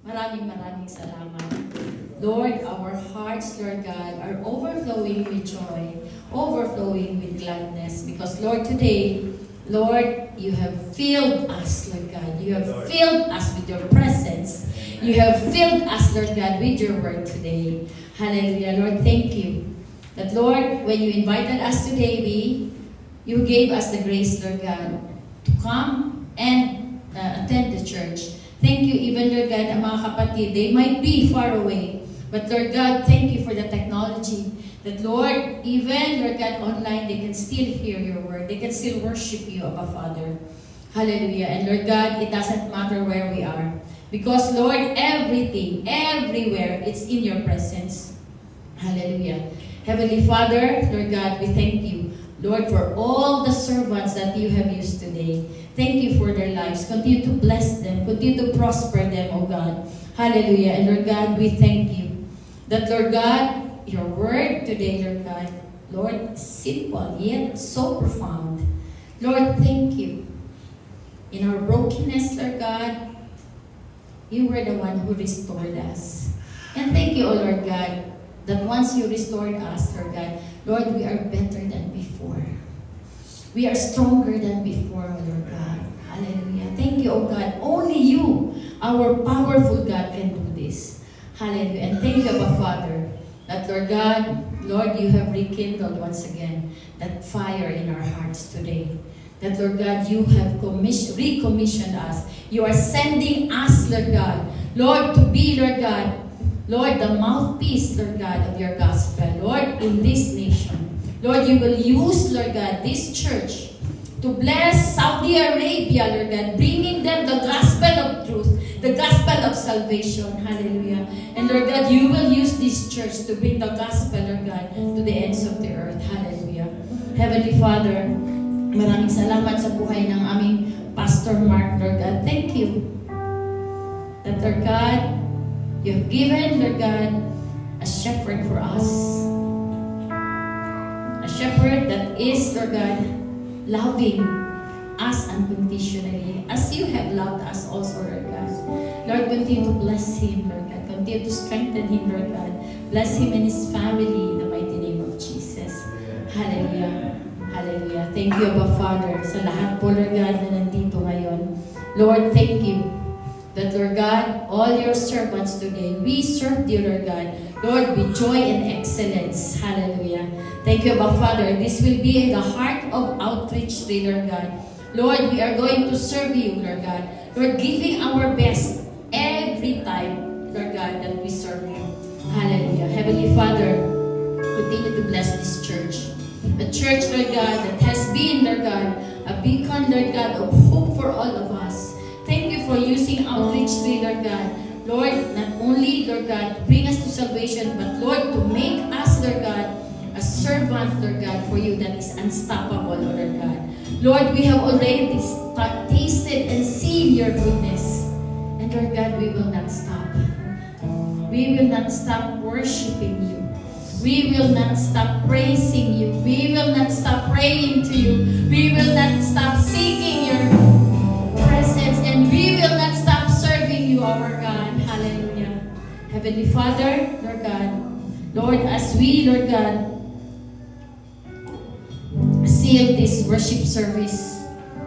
Maraming salamat. Lord, our hearts, Lord God, are overflowing with joy, overflowing with gladness. Because, Lord, today, Lord, you have filled us, Lord God. You have filled us with your presence. You have filled us, Lord God, with your word today. Hallelujah. Lord, thank you. That, Lord, when you invited us today, you gave us the grace, Lord God, to come and attend the church. Thank you, even, Lord God, ang mga kapatid, they might be far away. But, Lord God, thank you for the technology. That, Lord, even, Lord God, online, they can still hear your word. They can still worship you, Abba Father. Hallelujah. And, Lord God, it doesn't matter where we are. Because, Lord, everything, everywhere, it's in your presence. Hallelujah. Heavenly Father, Lord God, we thank you, Lord, for all the servants that you have used today. Thank you for their lives. Continue to bless them. Continue to prosper them, O God. Hallelujah. And Lord God, we thank you that, Lord God, your word today, Lord God, Lord, simple yet so profound. Lord, thank you. In our brokenness, Lord God, you were the one who restored us. And thank you, O Lord God, that once you restored us, Lord God, Lord, we are better than before. We are stronger than before, O Lord God. Hallelujah. Thank you, O God. Only you, our powerful God, can do this. Hallelujah. And thank you, Abba Father, that, Lord God, Lord, you have rekindled once again that fire in our hearts today. That, Lord God, you have recommissioned us. You are sending us, Lord God, Lord, to be, Lord God, Lord, the mouthpiece, Lord God, of your gospel, Lord, in this nation. Lord, you will use, Lord God, this church to bless Saudi Arabia, Lord God, bringing them the gospel of truth, the gospel of salvation. Hallelujah. And Lord God, you will use this church to bring the gospel, Lord God, to the ends of the earth. Hallelujah. Heavenly Father, maraming salamat sa buhay ng aming Pastor Mark, Lord God. Thank you that, Lord God, you have given, Lord God, a shepherd for us. A shepherd that is, Lord God, loving us unconditionally as you have loved us also, Lord God. Lord, continue to bless him, Lord God. Continue to strengthen him, Lord God. Bless him and his family in the mighty name of Jesus. Hallelujah. Hallelujah. Thank you, Abba Father, sa lahat po, Lord God, na nandito ngayon. Lord, thank you that, Lord God, all your servants today, we serve you, Lord God, Lord, with joy and excellence. Hallelujah. Thank you, Abba Father. This will be the heart of outreach, Lord God. Lord, we are going to serve you, Lord God. Lord, giving our best every time, Lord God, that we serve you. Hallelujah. Heavenly Father, continue to bless this church. A church, Lord God, that has been, Lord God, a beacon, Lord God, of hope for all of us. Thank you for using outreach, Lord God. Lord, not only, Lord God, to bring us to salvation, but Lord, to make us, Lord God, a servant, Lord God, for you that is unstoppable, Lord God. Lord, we have already tasted and seen your goodness. And Lord God, we will not stop. We will not stop worshiping you. We will not stop praising you. We will not stop praying to you. We will not stop seeking your presence. And we will not stop serving you, our God. Hallelujah. Heavenly Father, Lord God, Lord, as we, Lord God, seal this worship service,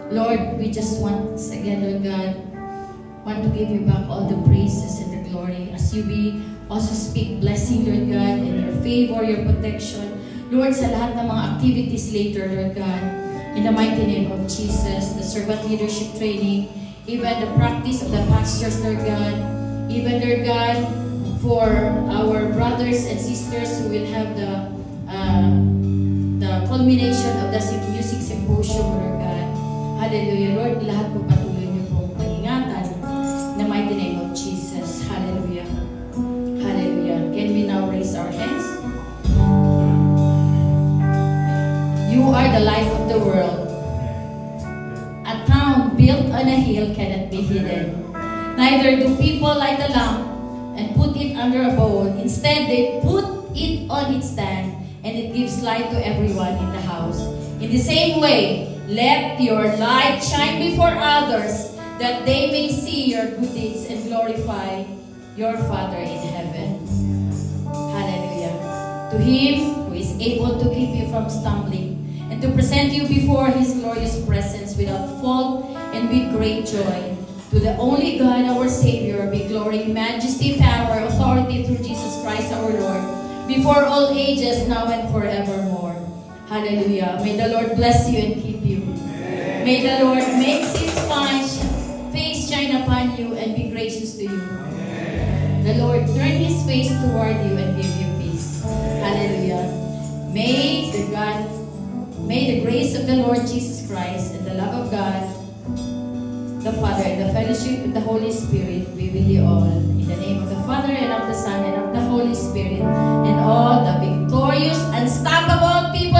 Lord, we just once again, Lord God, want to give you back all the praises and the glory as you be also speak blessing, Lord God, and your favor, your protection. Lord, sa lahat ng mga activities later, Lord God, in the mighty name of Jesus, the servant leadership training, even the practice of the pastors, Lord God, even, Lord God, for our brothers and sisters who will have the culmination of the music symposium, Lord God. Hallelujah. Lord, lahat po patuloy niyo pong pag-ingatan in the mighty name of Jesus. Hallelujah. Hallelujah. Can we now raise our hands? You are the light of the world. A town built on a hill cannot be hidden. Neither do people light a lamp and put it under a bowl. Instead, they put it on its stand, and it gives light to everyone in the house. In the same way, let your light shine before others, that they may see your good deeds and glorify your Father in heaven. Hallelujah. To Him who is able to keep you from stumbling and to present you before His glorious presence without fault and with great joy. To the only God, our Savior, be glory, majesty, power, authority through Jesus Christ our Lord, before all ages, now and forevermore. Hallelujah. May the Lord bless you and keep you. Amen. May the Lord make His face shine upon you and be gracious to you. Amen. The Lord turn His face toward you and give you peace. Hallelujah. May the grace of the Lord Jesus Christ and the love of God, the Father, and the fellowship of the Holy Spirit be with you all. In the name of the Father, and of the Son, and of the Holy Spirit, and all the victorious, unstoppable people